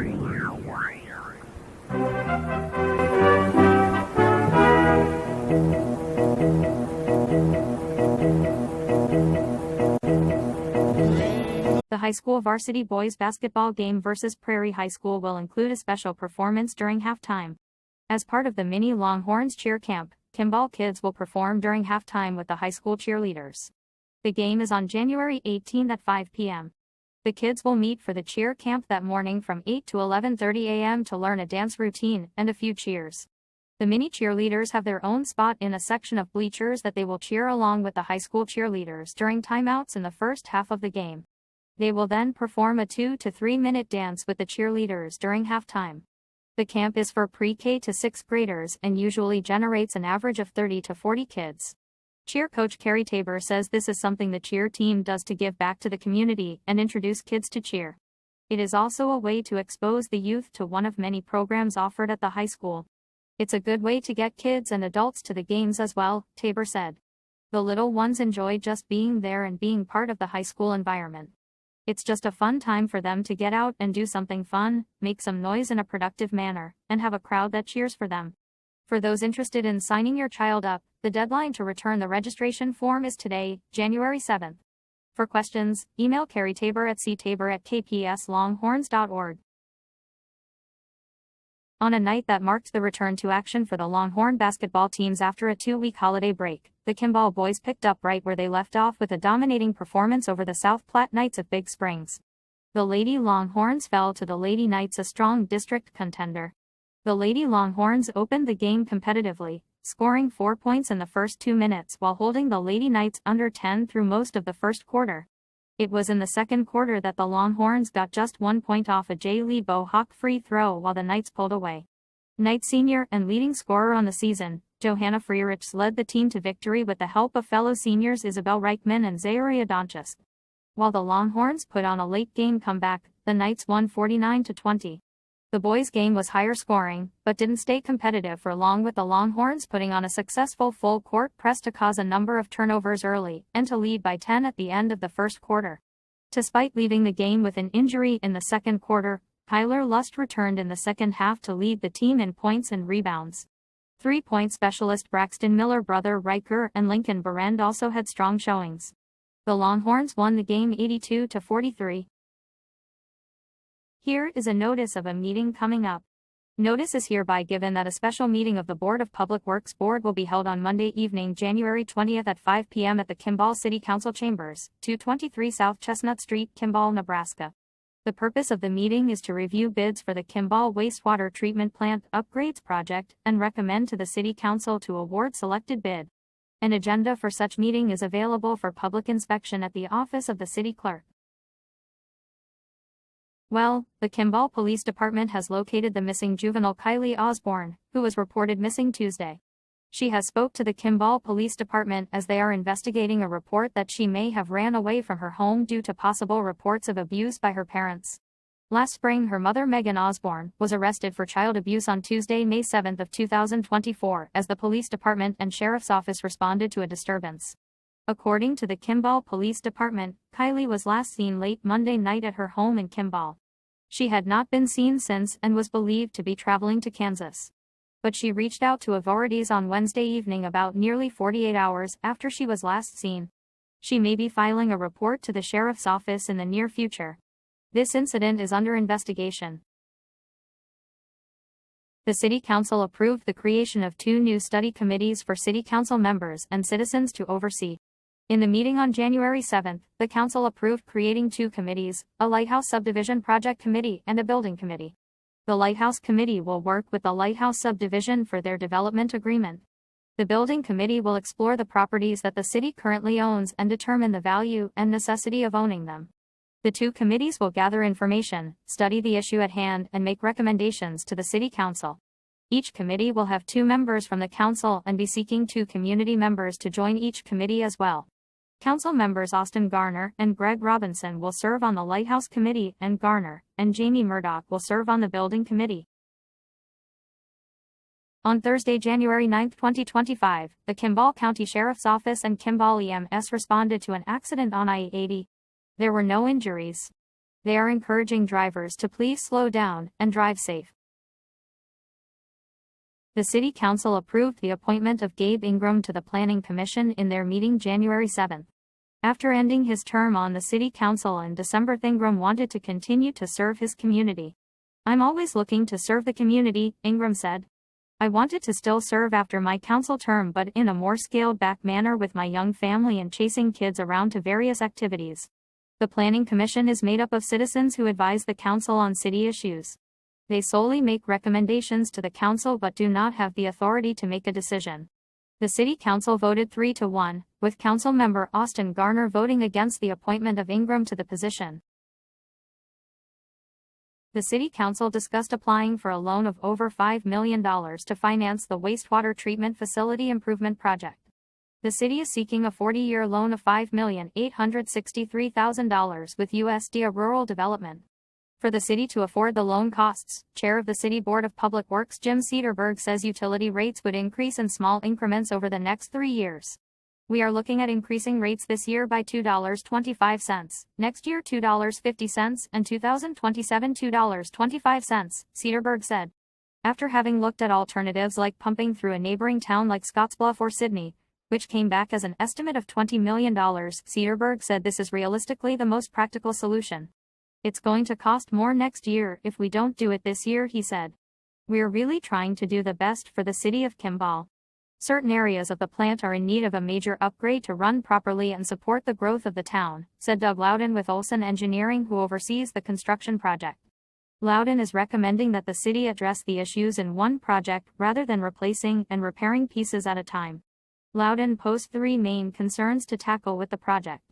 The high school varsity boys basketball game versus Prairie High School will include a special performance during halftime. As part of the Mini Longhorns cheer camp, Kimball kids will perform during halftime with the high school cheerleaders. The game is on January 18 at 5 p.m. The kids will meet for the cheer camp that morning from 8 to 11:30 a.m. to learn a dance routine and a few cheers. The mini cheerleaders have their own spot in a section of bleachers that they will cheer along with the high school cheerleaders during timeouts in the first half of the game. They will then perform a 2 to 3 minute dance with the cheerleaders during halftime. The camp is for pre-K to 6th graders and usually generates an average of 30 to 40 kids. Cheer coach Carrie Tabor says this is something the cheer team does to give back to the community and introduce kids to cheer. It is also a way to expose the youth to one of many programs offered at the high school. It's a good way to get kids and adults to the games as well, Tabor said. The little ones enjoy just being there and being part of the high school environment. It's just a fun time for them to get out and do something fun, make some noise in a productive manner, and have a crowd that cheers for them. For those interested in signing your child up, the deadline to return the registration form is today, January 7th. For questions, email Carrie Tabor at ctabor@kpslonghorns.org. On a night that marked the return to action for the Longhorn basketball teams after a 2-week holiday break, the Kimball boys picked up right where they left off with a dominating performance over the South Platte Knights of Big Springs. The Lady Longhorns fell to the Lady Knights, a strong district contender. The Lady Longhorns opened the game competitively, scoring 4 points in the first 2 minutes while holding the Lady Knights under 10 through most of the first quarter. It was in the second quarter that the Longhorns got just 1 point off a J. Lee Bohawk free throw while the Knights pulled away. Knights senior and leading scorer on the season, Johanna Freerichs led the team to victory with the help of fellow seniors Isabel Reichman and Zayaria Donchis. While the Longhorns put on a late-game comeback, the Knights won 49-20. The boys' game was higher scoring, but didn't stay competitive for long, with the Longhorns putting on a successful full-court press to cause a number of turnovers early and to lead by 10 at the end of the first quarter. Despite leaving the game with an injury in the second quarter, Tyler Lust returned in the second half to lead the team in points and rebounds. 3-point specialist Braxton Miller, brother Riker, and Lincoln Berend also had strong showings. The Longhorns won the game 82-43. Here is a notice of a meeting coming up. Notice is hereby given that a special meeting of the Board of Public Works Board will be held on Monday evening, January 20th at 5 p.m. at the Kimball City Council Chambers, 223 South Chestnut Street, Kimball, Nebraska. The purpose of the meeting is to review bids for the Kimball Wastewater Treatment Plant Upgrades Project and recommend to the City Council to award selected bid. An agenda for such meeting is available for public inspection at the office of the City Clerk. Well, the Kimball Police Department has located the missing juvenile Kylie Osborne, who was reported missing Tuesday. She has spoke to the Kimball Police Department as they are investigating a report that she may have ran away from her home due to possible reports of abuse by her parents. Last spring, her mother Megan Osborne was arrested for child abuse on Tuesday, May 7 of 2024, as the police department and sheriff's office responded to a disturbance. According to the Kimball Police Department, Kylie was last seen late Monday night at her home in Kimball. She had not been seen since and was believed to be traveling to Kansas. But she reached out to authorities on Wednesday evening about nearly 48 hours after she was last seen. She may be filing a report to the sheriff's office in the near future. This incident is under investigation. The City Council approved the creation of 2 new study committees for City Council members and citizens to oversee. In the meeting on January 7, the Council approved creating 2 committees, a Lighthouse Subdivision Project Committee and a Building Committee. The Lighthouse Committee will work with the Lighthouse Subdivision for their development agreement. The Building Committee will explore the properties that the city currently owns and determine the value and necessity of owning them. The 2 committees will gather information, study the issue at hand, and make recommendations to the City Council. Each committee will have 2 members from the Council and be seeking 2 community members to join each committee as well. Council members Austin Garner and Greg Robinson will serve on the Lighthouse Committee, and Garner and Jamie Murdoch will serve on the Building Committee. On Thursday, January 9, 2025, the Kimball County Sheriff's Office and Kimball EMS responded to an accident on I-80. There were no injuries. They are encouraging drivers to please slow down and drive safe. The City Council approved the appointment of Gabe Ingram to the Planning Commission in their meeting January 7. After ending his term on the City Council in December, Ingram wanted to continue to serve his community. "I'm always looking to serve the community," Ingram said. "I wanted to still serve after my council term, but in a more scaled-back manner with my young family and chasing kids around to various activities." The Planning Commission is made up of citizens who advise the council on city issues. They solely make recommendations to the council but do not have the authority to make a decision. The City Council voted 3-1, with Council member Austin Garner voting against the appointment of Ingram to the position. The City Council discussed applying for a loan of over $5 million to finance the wastewater treatment facility improvement project. The city is seeking a 40-year loan of $5,863,000 with USDA Rural Development. For the city to afford the loan costs, Chair of the City Board of Public Works Jim Cedarberg says utility rates would increase in small increments over the next 3 years. "We are looking at increasing rates this year by $2.25, next year $2.50, and 2027 $2.25, Cedarberg said. After having looked at alternatives like pumping through a neighboring town like Scottsbluff or Sydney, which came back as an estimate of $20 million, Cedarberg said this is realistically the most practical solution. "It's going to cost more next year if we don't do it this year," he said. "We're really trying to do the best for the city of Kimball. Certain areas of the plant are in need of a major upgrade to run properly and support the growth of the town," said Doug Loudon with Olson Engineering, who oversees the construction project. Loudon is recommending that the city address the issues in one project rather than replacing and repairing pieces at a time. Loudon posed 3 main concerns to tackle with the project.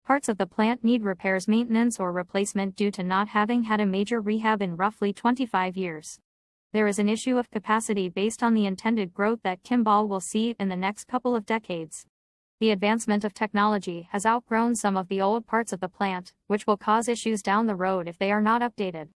Parts of the plant need repairs, maintenance, or replacement due to not having had a major rehab in roughly 25 years. There is an issue of capacity based on the intended growth that Kimball will see in the next couple of decades. The advancement of technology has outgrown some of the old parts of the plant, which will cause issues down the road if they are not updated.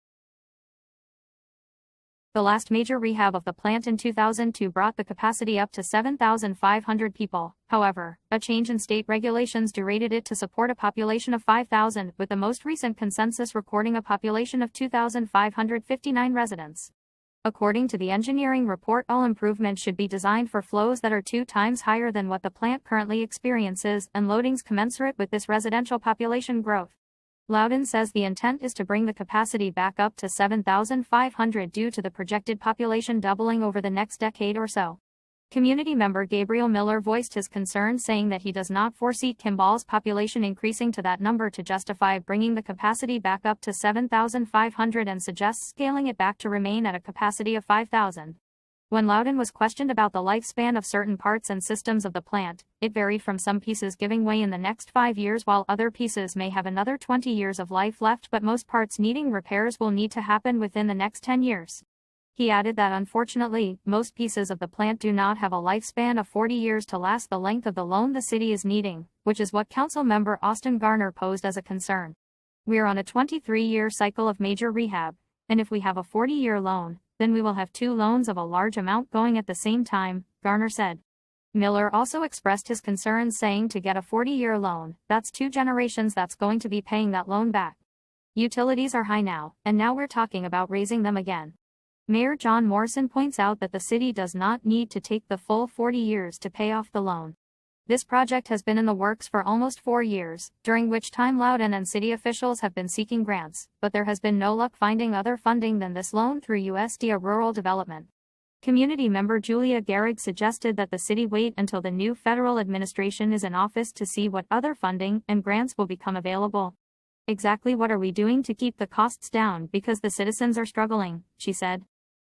The last major rehab of the plant in 2002 brought the capacity up to 7,500 people. However, a change in state regulations derated it to support a population of 5,000, with the most recent consensus recording a population of 2,559 residents. According to the engineering report, all improvements should be designed for flows that are 2 times higher than what the plant currently experiences and loadings commensurate with this residential population growth. Loudon says the intent is to bring the capacity back up to 7,500 due to the projected population doubling over the next decade or so. Community member Gabriel Miller voiced his concern, saying that he does not foresee Kimball's population increasing to that number to justify bringing the capacity back up to 7,500 and suggests scaling it back to remain at a capacity of 5,000. When Loudon was questioned about the lifespan of certain parts and systems of the plant, it varied from some pieces giving way in the next 5 years while other pieces may have another 20 years of life left, but most parts needing repairs will need to happen within the next 10 years. He added that unfortunately, most pieces of the plant do not have a lifespan of 40 years to last the length of the loan the city is needing, which is what Council member Austin Garner posed as a concern. "We're on a 23-year cycle of major rehab, and if we have a 40-year loan, then we will have 2 loans of a large amount going at the same time," Garner said. Miller also expressed his concerns, saying to get a 40-year loan, that's 2 generations that's going to be paying that loan back. "Utilities are high now, and now we're talking about raising them again." Mayor John Morrison points out that the city does not need to take the full 40 years to pay off the loan. This project has been in the works for almost 4 years, during which time Loudon and city officials have been seeking grants, but there has been no luck finding other funding than this loan through USDA Rural Development. Community member Julia Garrig suggested that the city wait until the new federal administration is in office to see what other funding and grants will become available. "Exactly what are we doing to keep the costs down because the citizens are struggling," she said.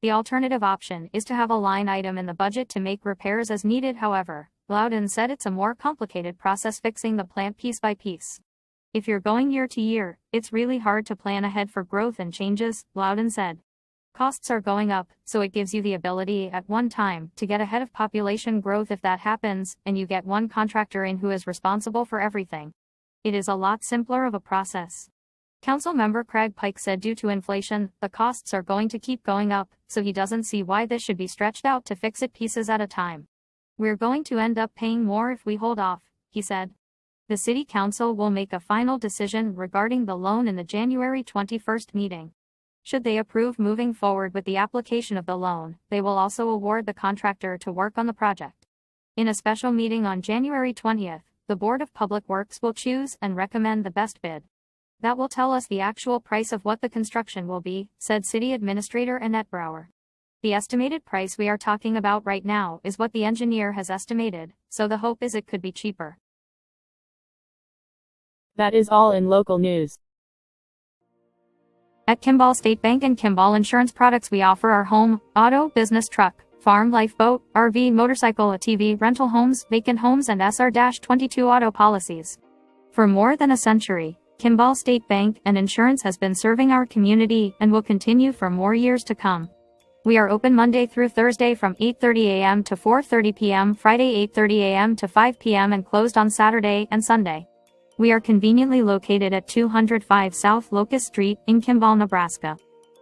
The alternative option is to have a line item in the budget to make repairs as needed. However, Loudon said it's a more complicated process fixing the plant piece by piece. "If you're going year to year, it's really hard to plan ahead for growth and changes," Loudon said. "Costs are going up, so it gives you the ability at one time to get ahead of population growth if that happens, and you get one contractor in who is responsible for everything. It is a lot simpler of a process." Council member Craig Pike said due to inflation, the costs are going to keep going up, so he doesn't see why this should be stretched out to fix it pieces at a time. "We're going to end up paying more if we hold off," he said. The City Council will make a final decision regarding the loan in the January 21st meeting. Should they approve moving forward with the application of the loan, they will also award the contractor to work on the project. In a special meeting on January 20th, the Board of Public Works will choose and recommend the best bid. That will tell us the actual price of what the construction will be, said City Administrator Annette Brower. The estimated price we are talking about right now is what the engineer has estimated, so the hope is it could be cheaper. That is all in local news. At Kimball State Bank and Kimball Insurance Products, we offer our home, auto, business truck, farm, lifeboat, RV, motorcycle, ATV, rental homes, vacant homes, and SR-22 auto policies. For more than a century, Kimball State Bank and Insurance has been serving our community and will continue for more years to come. We are open Monday through Thursday from 8:30 a.m. to 4:30 p.m., Friday 8:30 a.m. to 5 p.m., and closed on Saturday and Sunday. We are conveniently located at 205 South Locust Street in Kimball, Nebraska.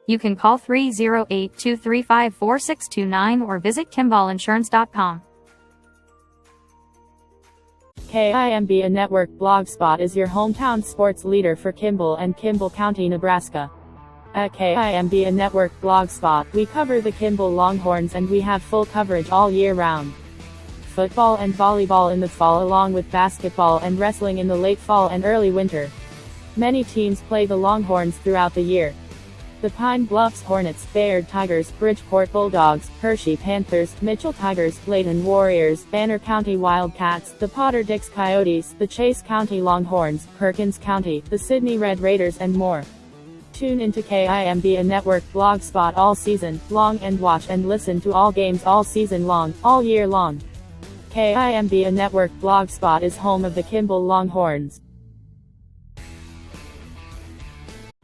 You can call 308-235-4629 or visit KimballInsurance.com. KIMB Network Blogspot is your hometown sports leader for Kimball and Kimball County, Nebraska. At KIMB Network Blogspot, we cover the Kimball Longhorns and we have full coverage all year round. Football and volleyball in the fall along with basketball and wrestling in the late fall and early winter. Many teams play the Longhorns throughout the year. The Pine Bluffs Hornets, Bayard Tigers, Bridgeport Bulldogs, Hershey Panthers, Mitchell Tigers, Layton Warriors, Banner County Wildcats, the Potter Dix Coyotes, the Chase County Longhorns, Perkins County, the Sydney Red Raiders, and more. Tune into KIMB Network Blogspot all season long and watch and listen to all games all season long, all year long. KIMB Network Blogspot is home of the Kimball Longhorns.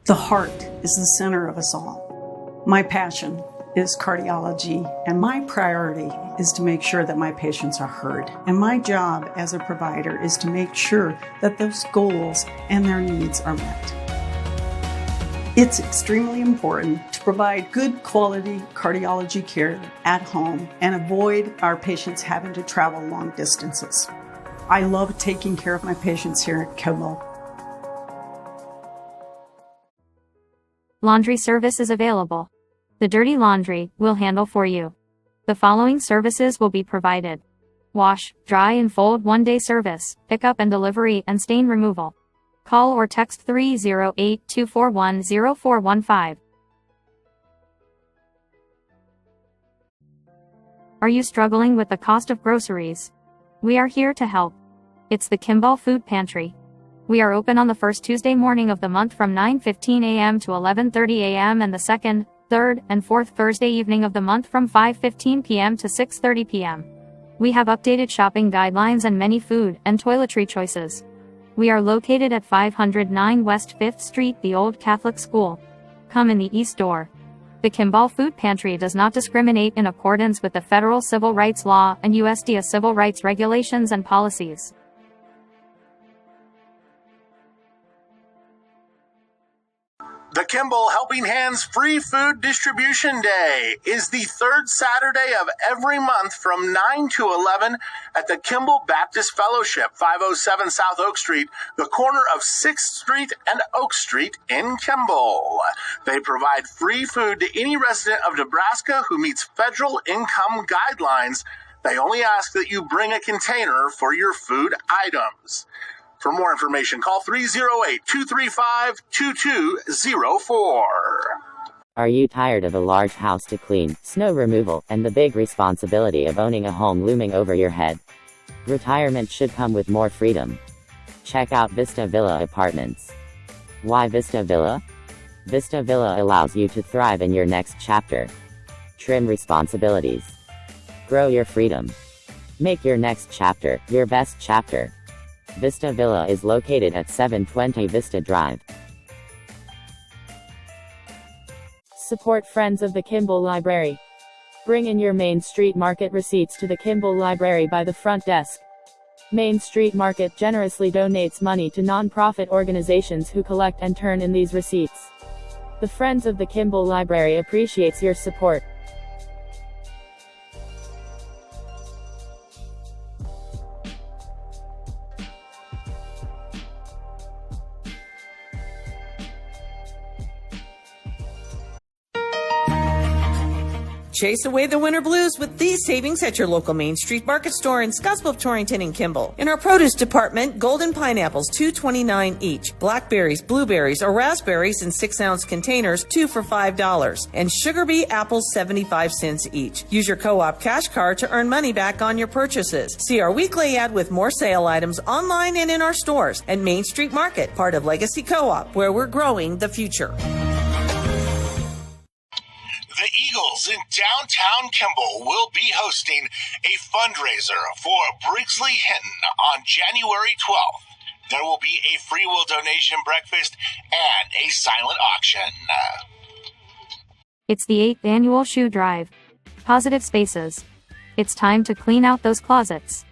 The heart is the center of us all. My passion is cardiology, and my priority is to make sure that my patients are heard. And my job as a provider is to make sure that those goals and their needs are met. It's extremely important to provide good quality cardiology care at home and avoid our patients having to travel long distances. I love taking care of my patients here at Kimball. Laundry service is available. The dirty laundry we'll handle for you. The following services will be provided: wash, dry and fold 1-day service, pickup and delivery, and stain removal. Call or text 308-241-0415. Are you struggling with the cost of groceries? We are here to help. It's the Kimball Food Pantry. We are open on the first Tuesday morning of the month from 9:15 a.m. to 11:30 a.m. and the second, third, and fourth Thursday evening of the month from 5:15 p.m. to 6:30 p.m. We have updated shopping guidelines and many food and toiletry choices. We are located at 509 West 5th Street, the Old Catholic School. Come in the East Door. The Kimball Food Pantry does not discriminate in accordance with the federal civil rights law and USDA civil rights regulations and policies. The Kimball Helping Hands Free Food Distribution Day is the third Saturday of every month from 9 to 11 at the Kimball Baptist Fellowship, 507 South Oak Street, the corner of 6th Street and Oak Street in Kimball. They provide free food to any resident of Nebraska who meets federal income guidelines. They only ask that you bring a container for your food items. For more information, call 308-235-2204. Are you tired of a large house to clean, snow removal, and the big responsibility of owning a home looming over your head? Retirement should come with more freedom. Check out Vista Villa Apartments. Why Vista Villa? Vista Villa allows you to thrive in your next chapter. Trim responsibilities. Grow your freedom. Make your next chapter your best chapter. Vista Villa is located at 720 Vista Drive. Support Friends of the Kimball Library. Bring in your Main Street Market receipts to the Kimball Library by the front desk. Main Street Market generously donates money to nonprofit organizations who collect and turn in these receipts. The Friends of the Kimball Library appreciates your support. Chase away the winter blues with these savings at your local Main Street Market store in Scottsbluff, Torrington, and Kimball. In our produce department, golden pineapples, $2.29 each. Blackberries, blueberries, or raspberries in 6-ounce containers, 2 for $5. And sugar bee apples, 75 cents each. Use your Co-op cash card to earn money back on your purchases. See our weekly ad with more sale items online and in our stores. And Main Street Market, part of Legacy Co-op, where we're growing the future. The Eagles in downtown Kimball will be hosting a fundraiser for Brigsley Hinton on January 12th. There will be a free will donation breakfast and a silent auction. It's the 8th annual shoe drive. Positive Spaces. It's time to clean out those closets.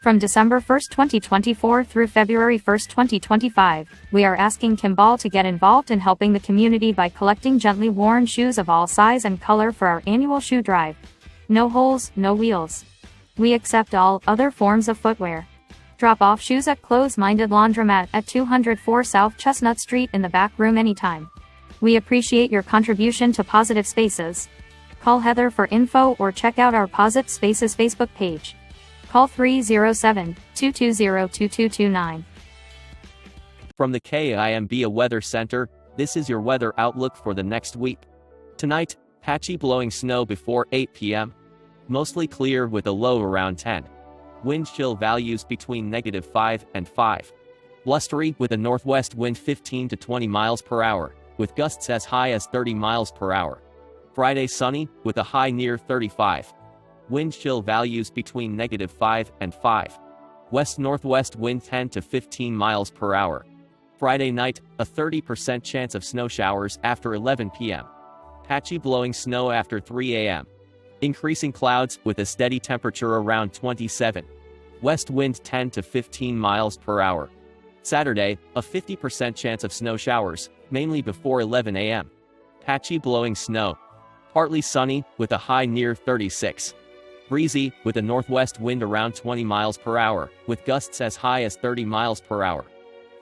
From December 1st, 2024 through February 1st, 2025, we are asking Kimball to get involved in helping the community by collecting gently worn shoes of all size and color for our annual shoe drive. No holes, no wheels. We accept all other forms of footwear. Drop off shoes at Clothes Minded Laundromat at 204 South Chestnut Street in the back room anytime. We appreciate your contribution to Positive Spaces. Call Heather for info or check out our Positive Spaces Facebook page. Call 307-220-2229. From the KIMB Weather Center, this is your weather outlook for the next week. Tonight, patchy blowing snow before 8 p.m. Mostly clear with a low around 10. Wind chill values between -5 and 5. Blustery with a northwest wind 15 to 20 miles per hour, with gusts as high as 30 miles per hour. Friday sunny, with a high near 35. Wind chill values between -5 and 5. West-northwest wind 10 to 15 miles per hour. Friday night, a 30% chance of snow showers after 11 p.m. Patchy blowing snow after 3 a.m. Increasing clouds with a steady temperature around 27. West wind 10 to 15 miles per hour. Saturday, a 50% chance of snow showers, mainly before 11 a.m. Patchy blowing snow. Partly sunny, with a high near 36. Breezy, with a northwest wind around 20 miles per hour, with gusts as high as 30 miles per hour.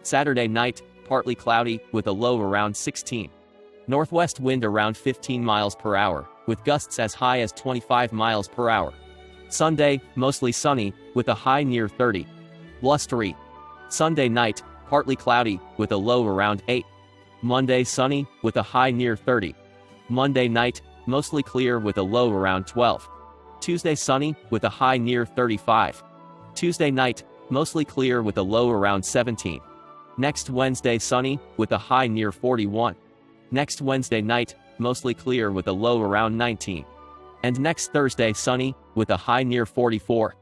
Saturday night, partly cloudy, with a low around 16. Northwest wind around 15 miles per hour, with gusts as high as 25 miles per hour. Sunday, mostly sunny, with a high near 30. Blustery. Sunday night, partly cloudy, with a low around 8. Monday sunny, with a high near 30. Monday night, mostly clear with a low around 12. Tuesday sunny, with a high near 35. Tuesday night, mostly clear with a low around 17. Next Wednesday sunny, with a high near 41. Next Wednesday night, mostly clear with a low around 19. And next Thursday sunny, with a high near 44.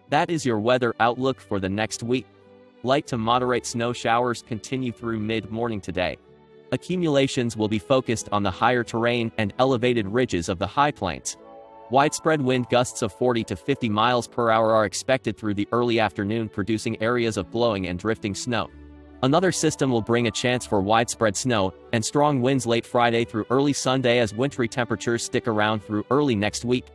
That is your weather outlook for the next week. Light to moderate snow showers continue through mid-morning today. Accumulations will be focused on the higher terrain and elevated ridges of the high plains. Widespread wind gusts of 40 to 50 miles per hour are expected through the early afternoon, producing areas of blowing and drifting snow. Another system will bring a chance for widespread snow and strong winds late Friday through early Sunday as wintry temperatures stick around through early next week.